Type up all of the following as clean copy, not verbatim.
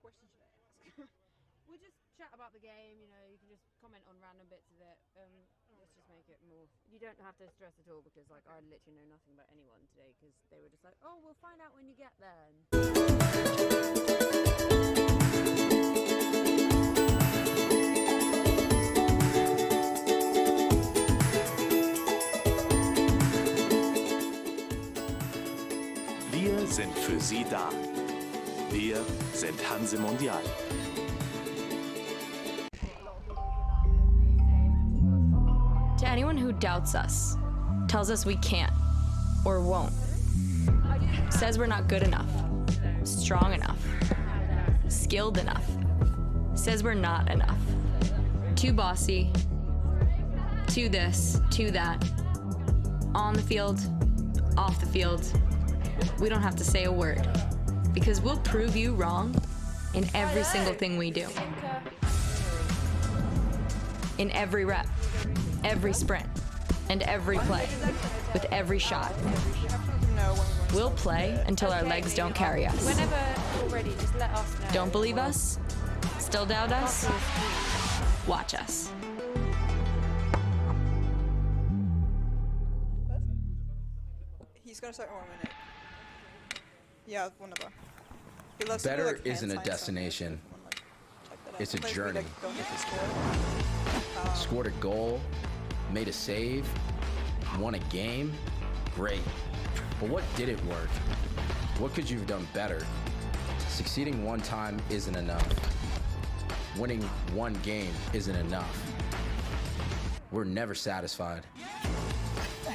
question should I ask? We'll just chat about the game, you know, you can just comment on random bits of it. Let's just make it more. You don't have to stress at all because, like, I literally know nothing about anyone today because they were just like, oh, we'll find out when you get there. Wir sind für Sie da. Wir sind Hanse Mondial. To anyone who doubts us, tells us we can't or won't, says we're not good enough, strong enough, skilled enough, says we're not enough, too bossy, too this, too that, on the field, off the field, we don't have to say a word because we'll prove you wrong in every single thing we do. In every rep, every sprint, and every play, with every shot. We'll play until our legs don't carry us. Whenever you're ready, just let us know. Don't believe us? Still doubt us? Watch us. He's gonna start in 1 minute. Yeah, wunderbar. Better isn't a destination. It's a journey. Scored a goal, made a save, won a game, great. But what didn't work? What could you have done better? Succeeding one time isn't enough. Winning one game isn't enough. We're never satisfied.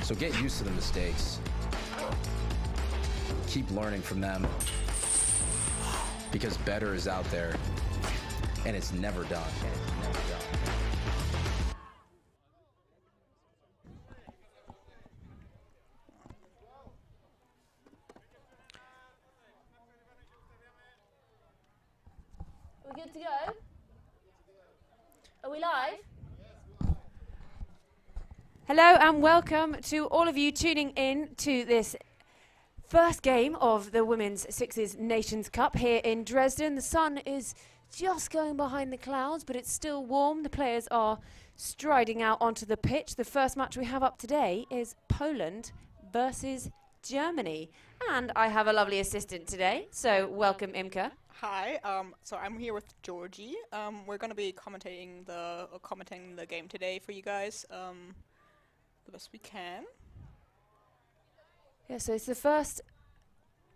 So get used to the mistakes. Keep learning from them. Because better is out there, and it's never done. Are we good to go? Are we live? Hello and welcome to all of you tuning in to this first game of the Women's Sixes Nations Cup here in Dresden. The sun is just going behind the clouds, but it's still warm. The players are striding out onto the pitch. The first match we have up today is Poland versus Germany. And I have a lovely assistant today, so welcome Imke. Hi, so I'm here with Georgie. We're gonna be commenting the game today for you guys, the best we can. Yeah, so it's the first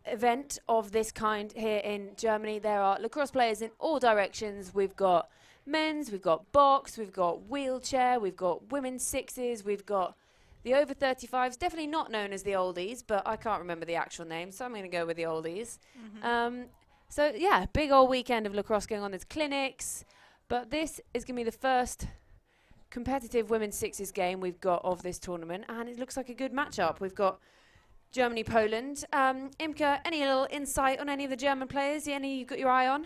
event of this kind here in Germany. There are lacrosse players in all directions. We've got men's, we've got box, we've got wheelchair, we've got women's sixes, we've got the over 35s, definitely not known as the oldies, but I can't remember the actual name, so I'm going to go with the oldies. So yeah, big old weekend of lacrosse going on. There's clinics, but this is going to be the first competitive women's sixes game we've got of this tournament, and it looks like a good matchup. We've got Germany, Poland. Imke, any little insight on any of the German players? Any you got your eye on?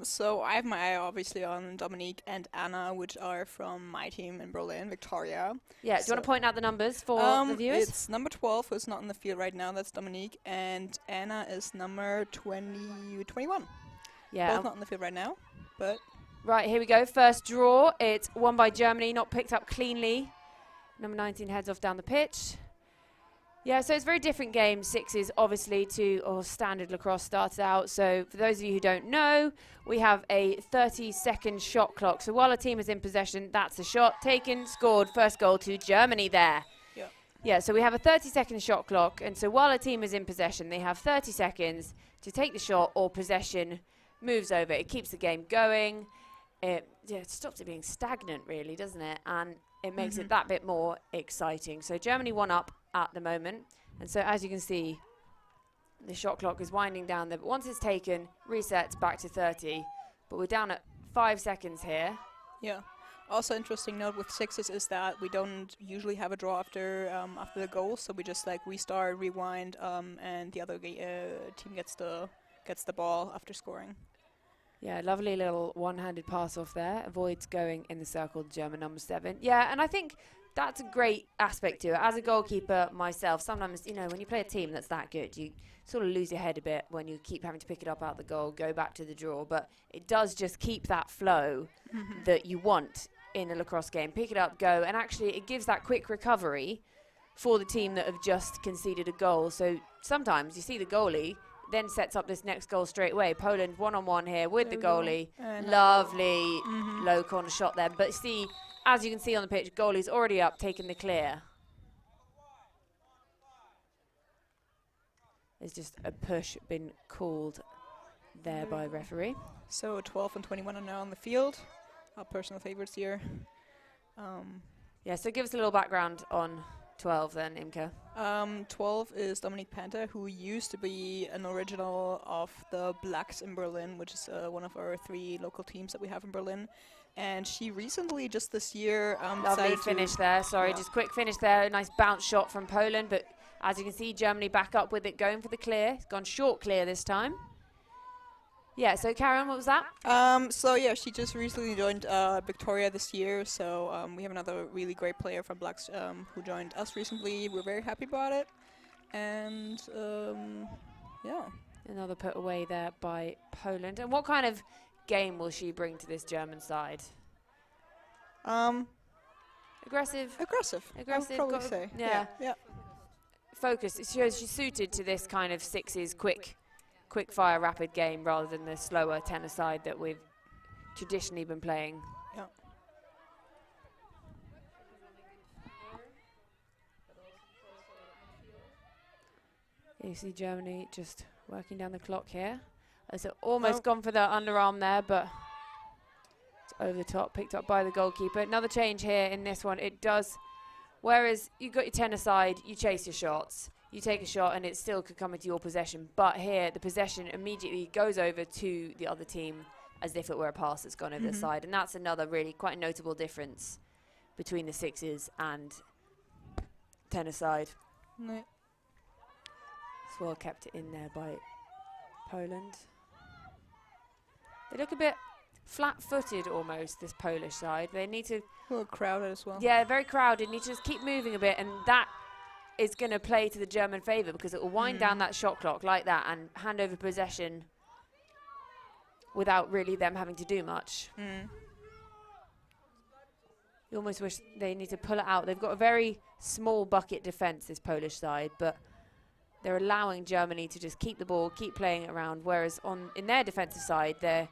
So I have my eye obviously on Dominique and Anna, which are from my team in Berlin, Victoria. Yeah, do you want to point out the numbers for the viewers? It's number 12, who's not in the field right now, that's Dominique, and Anna is number 21. Yeah. Both not in the field right now, but... Right, here we go. First draw. It's won by Germany, not picked up cleanly. Number 19 heads off down the pitch. Yeah, so it's a very different game, sixes, obviously, to standard lacrosse started out. So for those of you who don't know, we have a 30-second shot clock. So while a team is in possession, that's a shot taken, scored, first goal to Germany there. Yeah. Yeah, so we have a 30-second shot clock. And so while a team is in possession, they have 30 seconds to take the shot or possession moves over. It keeps the game going. It stops it being stagnant, really, doesn't it? And it makes it that bit more exciting. So Germany 1 up at the moment. And so as you can see, the shot clock is winding down there. But once it's taken, resets back to 30. But we're down at 5 seconds here. Yeah. Also interesting note with sixes is that we don't usually have a draw after the goal. So we just like restart, rewind, and the other team gets the ball after scoring. Yeah, lovely little one-handed pass off there. Avoids going in the circle, German number 7. Yeah, and I think that's a great aspect to it. As a goalkeeper myself, sometimes, you know, when you play a team that's that good, you sort of lose your head a bit when you keep having to pick it up out the goal, go back to the draw. But it does just keep that flow that you want in a lacrosse game. Pick it up, go, and actually it gives that quick recovery for the team that have just conceded a goal. So sometimes you see the goalie then sets up this next goal straight away. Poland one-on-one here with the goalie. Lovely low corner shot there. But see, as you can see on the pitch, goalie's already up, taking the clear. There's just a push been called there by referee. So 12 and 21 are now on the field. Our personal favorites here. Yeah, so give us a little background on 12 then, Imke. 12 is Dominique Panther, who used to be an original of the Blacks in Berlin, which is one of our 3 local teams that we have in Berlin. And she recently, just this year, lovely finish there. Sorry, just quick finish there. Nice bounce shot from Poland, but as you can see, Germany back up with it, going for the clear. It's gone short clear this time. Yeah, so Karen, what was that? So yeah, she just recently joined Victoria this year. So we have another really great player from Blacks who joined us recently. We're very happy about it. And yeah. Another put away there by Poland. And what kind of game will she bring to this German side? Aggressive. Aggressive. I would probably say. Yeah. Yeah. Focus. It shows she's suited to this kind of sixes, quick fire, rapid game rather than the slower tennis side that we've traditionally been playing. Yeah. You see Germany just working down the clock here. It's almost gone for the underarm there, but it's over the top, picked up by the goalkeeper. Another change here in this one. It does, whereas you got your tennis side, you chase your shots. You take a shot and it still could come into your possession. But here, the possession immediately goes over to the other team as if it were a pass that's gone over the side. And that's another really quite notable difference between the sixes and tennis side. No. As well kept it in there by Poland. They look a bit flat-footed almost, this Polish side. They need to... A little crowded as well. Yeah, very crowded. Need to just keep moving a bit, and that is going to play to the German favour because it will wind down that shot clock like that and hand over possession without really them having to do much. You almost wish they need to pull it out. They've got a very small bucket defence, this Polish side, but they're allowing Germany to just keep the ball, keep playing it around, whereas in their defensive side, they're...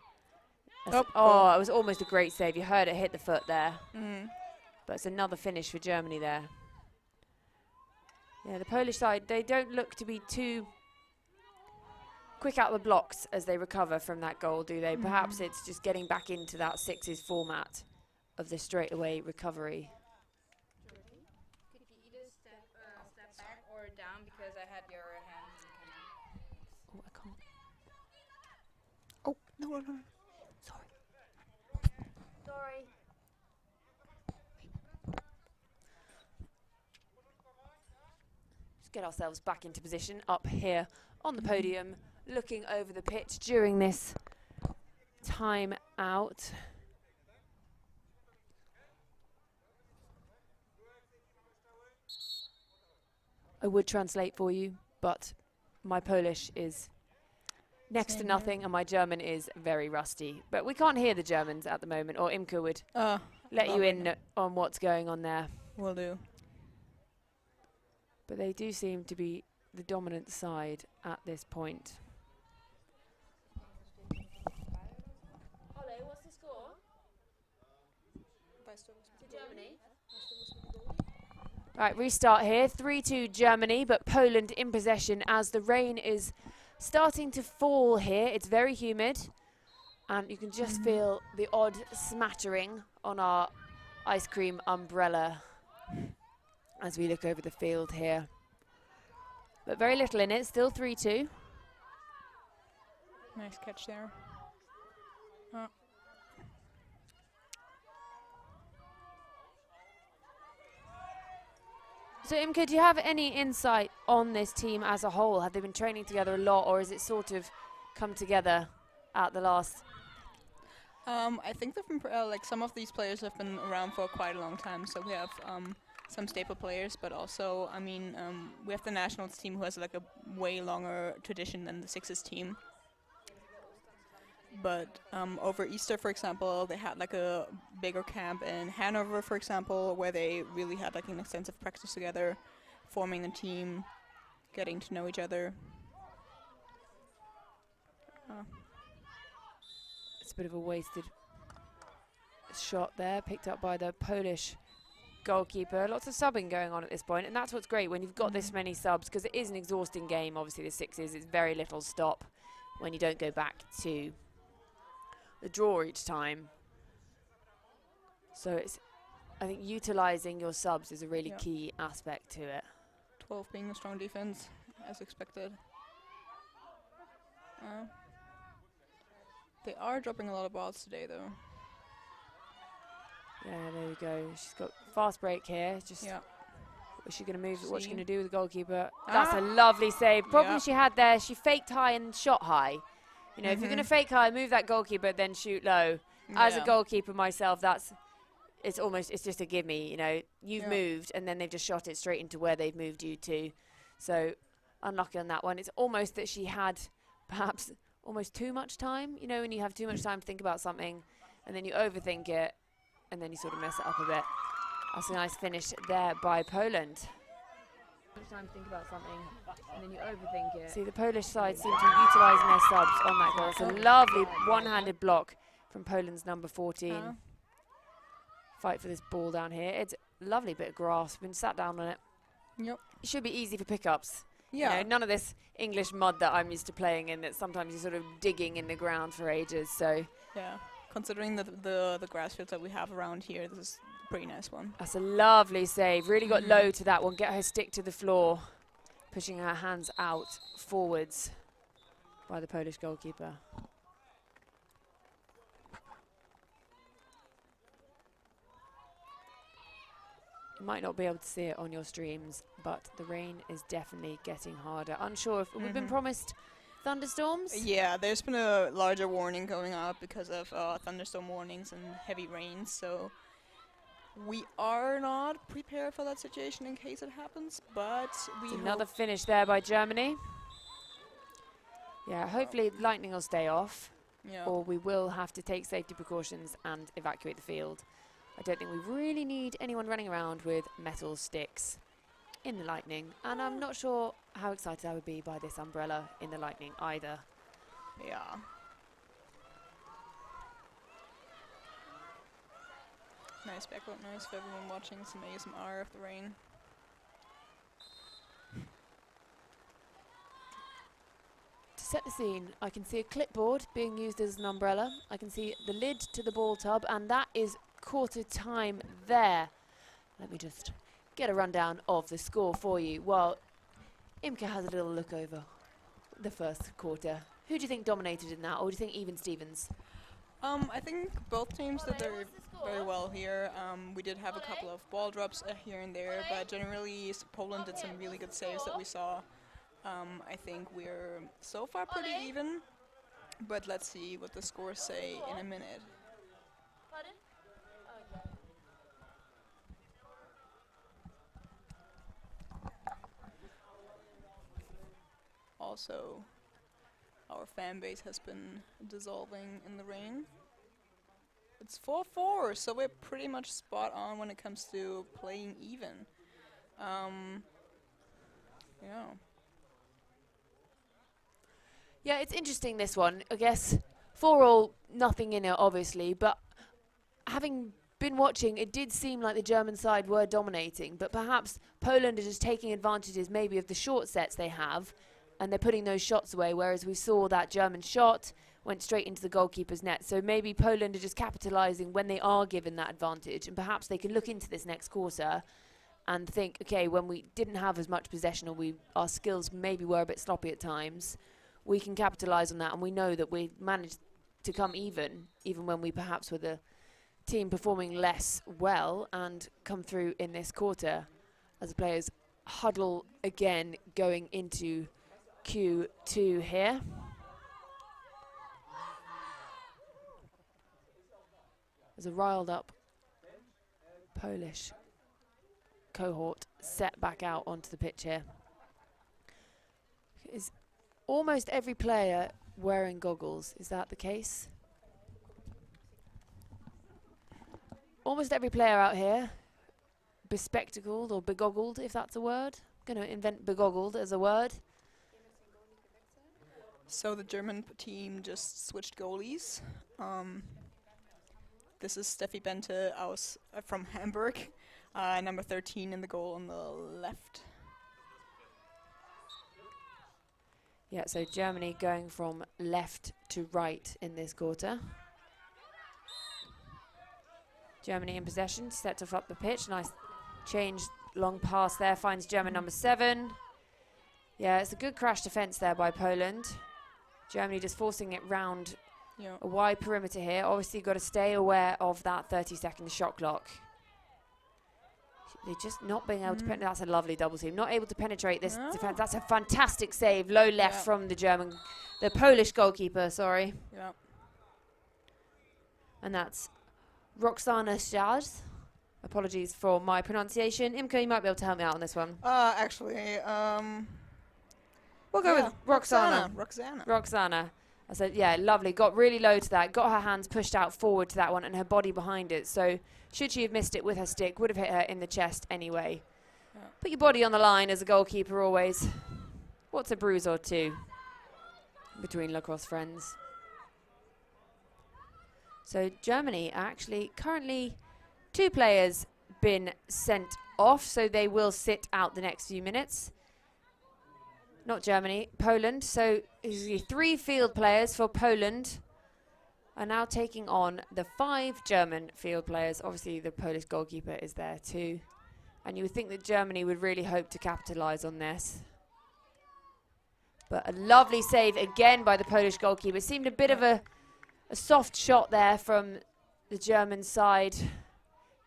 it was almost a great save. You heard it hit the foot there. But it's another finish for Germany there. Yeah, the Polish side, they don't look to be too quick out the blocks as they recover from that goal, do they? Perhaps it's just getting back into that sixes format of the straightaway recovery. Could you either step back or down because I had your hands in the camera? Oh, I can't. Oh, no. Sorry. Sorry. Get ourselves back into position up here on the podium, looking over the pitch during this time out. I would translate for you, but my Polish is next to nothing and my German is very rusty. But we can't hear the Germans at the moment, or Imke would let you in on what's going on there. Will do. But they do seem to be the dominant side at this point. Ole, what's the score? To Germany? Right, restart here. 3-2 Germany, but Poland in possession as the rain is starting to fall here. It's very humid, and you can just feel the odd smattering on our ice cream umbrella as we look over the field here. But very little in it, still 3-2. Nice catch there. So Imke, do you have any insight on this team as a whole? Have they been training together a lot, or has it sort of come together at the last? I think they've been like some of these players have been around for quite a long time. So we have some staple players, but also, I mean, we have the nationals team who has like a way longer tradition than the sixes team. But over Easter, for example, they had like a bigger camp in Hanover, for example, where they really had like an extensive practice together, forming a team, getting to know each other. It's a bit of a wasted shot there, picked up by the Polish goalkeeper. Lots of subbing going on at this point, and that's what's great when you've got this many subs, because it is an exhausting game. Obviously, the sixes, it's very little stop when you don't go back to the draw each time. So it's, I think, utilising your subs is a really key aspect to it. 12 being a strong defense, as expected. They are dropping a lot of balls today, though. Yeah, there we go. She's got fast break here. Just is she going to move? What's she going to do with the goalkeeper? That's a lovely save. Problem she had there, she faked high and shot high. You know, if you're going to fake high, move that goalkeeper, then shoot low. As a goalkeeper myself, it's just a gimme. You know, you've moved, and then they've just shot it straight into where they've moved you to. So unlucky on that one. It's almost that she had perhaps almost too much time. You know, when you have too much time to think about something, and then you overthink it, and then you sort of mess it up a bit. That's a nice finish there by Poland. Time to think about something, and then you overthink it. See, the Polish side seem to be utilising their subs on that goal. It's a lovely one-handed block from Poland's number 14. Fight for this ball down here. It's a lovely bit of grass. Been sat down on it. Yep. It should be easy for pickups. Yeah. You know, none of this English mud that I'm used to playing in, that sometimes you're sort of digging in the ground for ages. So yeah, considering the grass fields that we have around here, this is a pretty nice one. That's a lovely save. Really got low to that one. Get her stick to the floor, pushing her hands out forwards by the Polish goalkeeper. You might not be able to see it on your streams, but the rain is definitely getting harder. Unsure if we've been promised thunderstorms? Yeah, there's been a larger warning going up because of thunderstorm warnings and heavy rain, so we are not prepared for that situation in case it happens, but we another finish there by Germany. Yeah, hopefully lightning will stay off, or we will have to take safety precautions and evacuate the field. I don't think we really need anyone running around with metal sticks in the lightning, and I'm not sure how excited I would be by this umbrella in the lightning either. Yeah. Nice background noise for everyone watching, some ASMR of the rain. To set the scene, I can see a clipboard being used as an umbrella. I can see the lid to the ball tub, and that is quarter time there. Let me just get a rundown of the score for you while Imke has a little look over the first quarter. Who do you think dominated in that, or do you think even Stevens? I think both teams did very well here. We did have a couple of ball drops here and there, but generally Poland did some really good saves that we saw. I think we're so far pretty even, but let's see what the scores say in a minute. Also, our fan base has been dissolving in the rain. It's 4-4, so we're pretty much spot on when it comes to playing even. Yeah, it's interesting, this one. I guess 4-4, nothing in it, obviously, but having been watching, it did seem like the German side were dominating, but perhaps Poland are just taking advantages maybe of the short sets they have, and they're putting those shots away, whereas we saw that German shot went straight into the goalkeeper's net. So maybe Poland are just capitalising when they are given that advantage, and perhaps they can look into this next quarter and think, okay, when we didn't have as much possession, or our skills maybe were a bit sloppy at times, we can capitalise on that, and we know that we managed to come even when we perhaps were the team performing less well, and come through in this quarter as the players huddle again going into Q2 here. There's a riled up Polish cohort set back out onto the pitch here. Is almost every player wearing goggles? Is that the case? Almost every player out here bespectacled or begoggled, if that's a word. I'm going to invent begoggled as a word. So the German team just switched goalies. This is Steffi Bente aus from Hamburg, number 13 in the goal on the left. Yeah, so Germany going from left to right in this quarter. Germany in possession, set off up the pitch. Nice change, long pass there, finds German number 7. Yeah, it's a good crash defence there by Poland. Germany just forcing it round a wide perimeter here. Obviously, you've got to stay aware of that 30-second shot clock. They're just not being able to penetrate. That's a lovely double team. Not able to penetrate this defense. That's a fantastic save. Low left from the Polish goalkeeper, sorry. Yeah. And that's Roxana Szaz. Apologies for my pronunciation. Imke, you might be able to help me out on this one. Actually, we'll go with Roxana. Roxana. I said, yeah, lovely. Got really low to that. Got her hands pushed out forward to that one and her body behind it. So should she have missed it with her stick, would have hit her in the chest anyway. Yeah. Put your body on the line as a goalkeeper always. What's a bruise or two between lacrosse friends? So Germany actually currently 2 players been sent off, so they will sit out the next few minutes. Not Germany, Poland. So 3 field players for Poland are now taking on the 5 German field players. Obviously, the Polish goalkeeper is there too. And you would think that Germany would really hope to capitalise on this. But a lovely save again by the Polish goalkeeper. It seemed a bit of a soft shot there from the German side.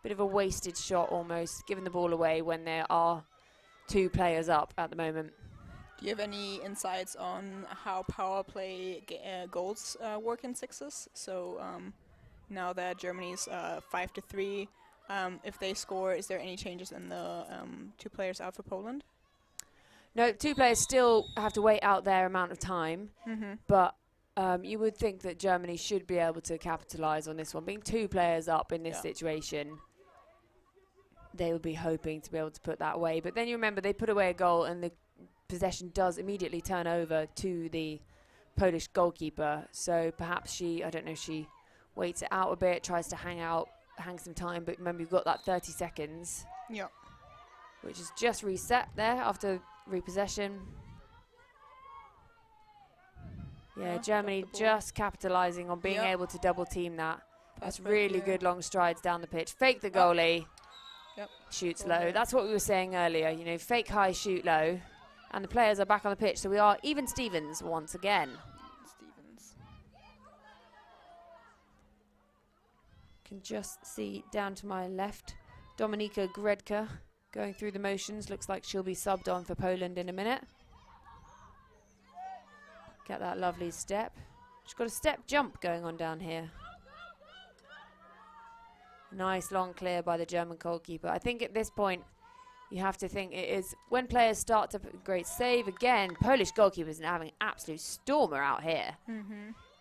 Bit of a wasted shot almost, giving the ball away when there are 2 players up at the moment. Do you have any insights on how power play goals work in sixes? So now that Germany's 5-3, if they score, is there any changes in the 2 players out for Poland? No, 2 players still have to wait out their amount of time, but you would think that Germany should be able to capitalise on this one. Being 2 players up in this situation, they would be hoping to be able to put that away. But then you remember they put away a goal and the possession does immediately turn over to the Polish goalkeeper. So perhaps she waits it out a bit, tries to hang some time. But remember, you've got that 30 seconds, which is just reset there after repossession. Yeah, Germany just capitalising on being able to double team that. That's really good long strides down the pitch. Fake the goalie, shoots low. That's what we were saying earlier, you know, fake high, shoot low. And the players are back on the pitch, so we are even Stevens once again. Can just see down to my left, Dominika Gredka going through the motions. Looks like she'll be subbed on for Poland in a minute. Get that lovely step. She's got a step jump going on down here. Nice long clear by the German goalkeeper. I think at this point, you have to think it is when players start to put great save again. Polish goalkeepers are having an absolute stormer out here.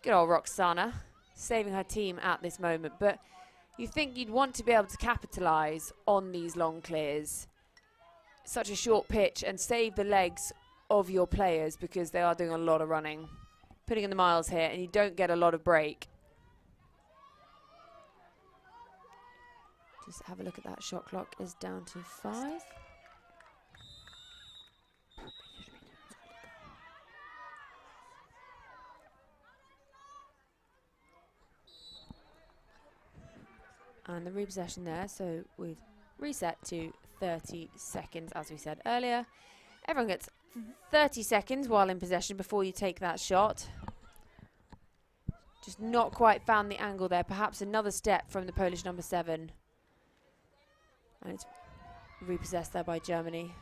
Good old Roxana saving her team at this moment. But you think you'd want to be able to capitalise on these long clears. Such a short pitch and save the legs of your players because they are doing a lot of running. Putting in the miles here and you don't get a lot of break. Just have a look at that shot clock is down to 5. And the repossession there, so we've reset to 30 seconds as we said earlier. Everyone gets 30 seconds while in possession before you take that shot. Just not quite found the angle there. Perhaps another step from the Polish number 7. And it's repossessed there by Germany.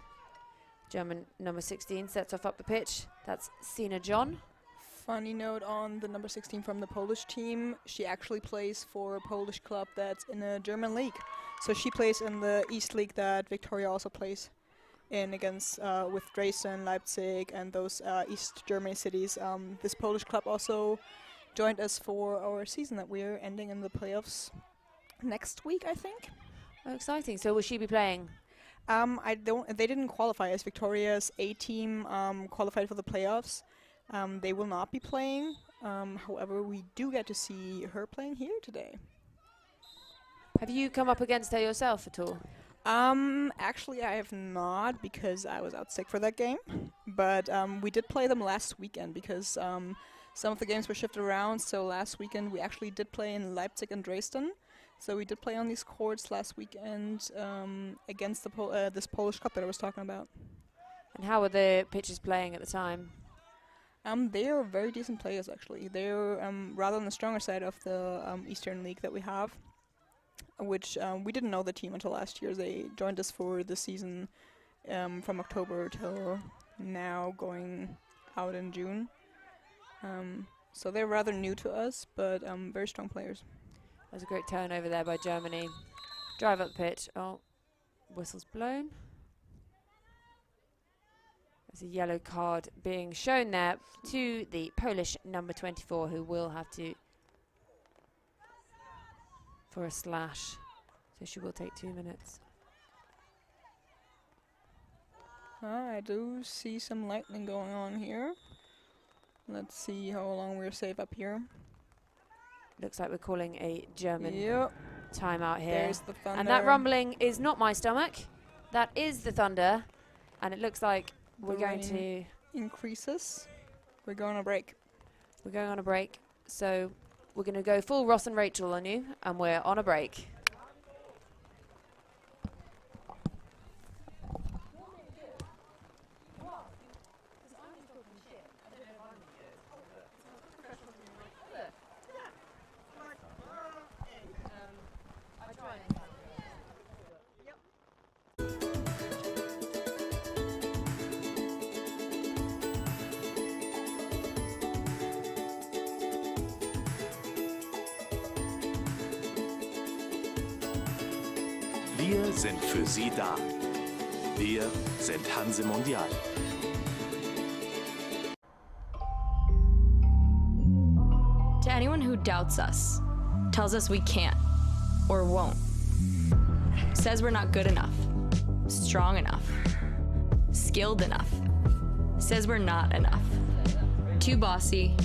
German number 16 sets off up the pitch. That's Sina John. Funny note on the number 16 from the Polish team. She actually plays for a Polish club that's in a German league. So she plays in the East League that Victoria also plays in against with Dresden, Leipzig, and those East Germany cities. This Polish club also joined us for our season that we're ending in the playoffs next week, I think. Oh, exciting. So will she be playing? I don't. They didn't qualify as Victoria's A team qualified for the playoffs. They will not be playing. However, we do get to see her playing here today. Have you come up against her yourself at all? Actually, I have not because I was out sick for that game. But we did play them last weekend because some of the games were shifted around. So last weekend we actually did play in Leipzig and Dresden. So we did play on these courts last weekend against the this Polish cup that I was talking about. And how were the pitchers playing at the time? They are very decent players, actually. They're rather on the stronger side of the Eastern League that we have, which we didn't know the team until last year. They joined us for the season from October till now, going out in June. So they're rather new to us, but very strong players. There's a great turnover there by Germany. Drive up the pitch. Oh, whistle's blown. There's a yellow card being shown there to the Polish number 24, who will have to for a slash. So she will take 2 minutes. I do see some lightning going on here. Let's see how long we're safe up here. Looks like we're calling a German Yep. timeout here. There's the thunder. And that rumbling is not my stomach. That is the thunder. And it looks like we're going to... increases. We're going on a break. We're going on a break. So we're going to go full Ross and Rachel on you. And we're on a break. Wir sind für Sie da. Wir sind Hanse Mondial. To anyone who doubts us, tells us we can't or won't, says we're not good enough, strong enough, skilled enough, says we're not enough, too bossy,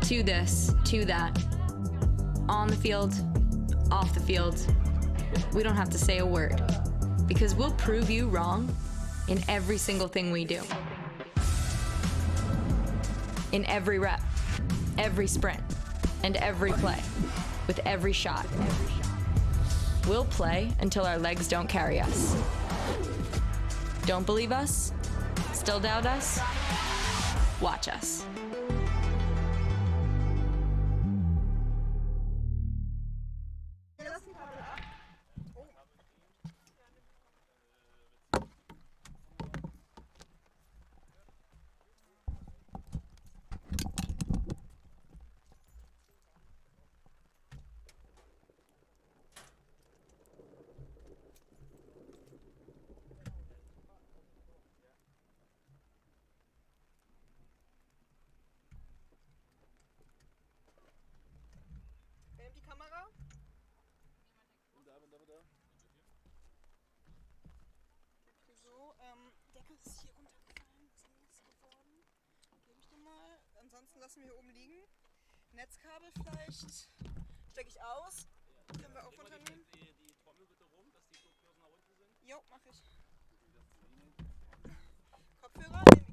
too this, too that, on the field, off the field, we don't have to say a word, because we'll prove you wrong in every single thing we do. In every rep, every sprint, and every play, with every shot. We'll play until our legs don't carry us. Don't believe us? Still doubt us? Watch us. Die Kamera? So, Deckel ist hier runtergefallen, ist nichts geworden. Gebe ich dir mal. Ansonsten lassen wir hier oben liegen. Netzkabel vielleicht stecke ich aus. Können wir auch runternehmen. Die Trommel bitte rum, dass die Flugkurven nach unten sind. Jo, mach ich. Kopfhörer nehmen wir.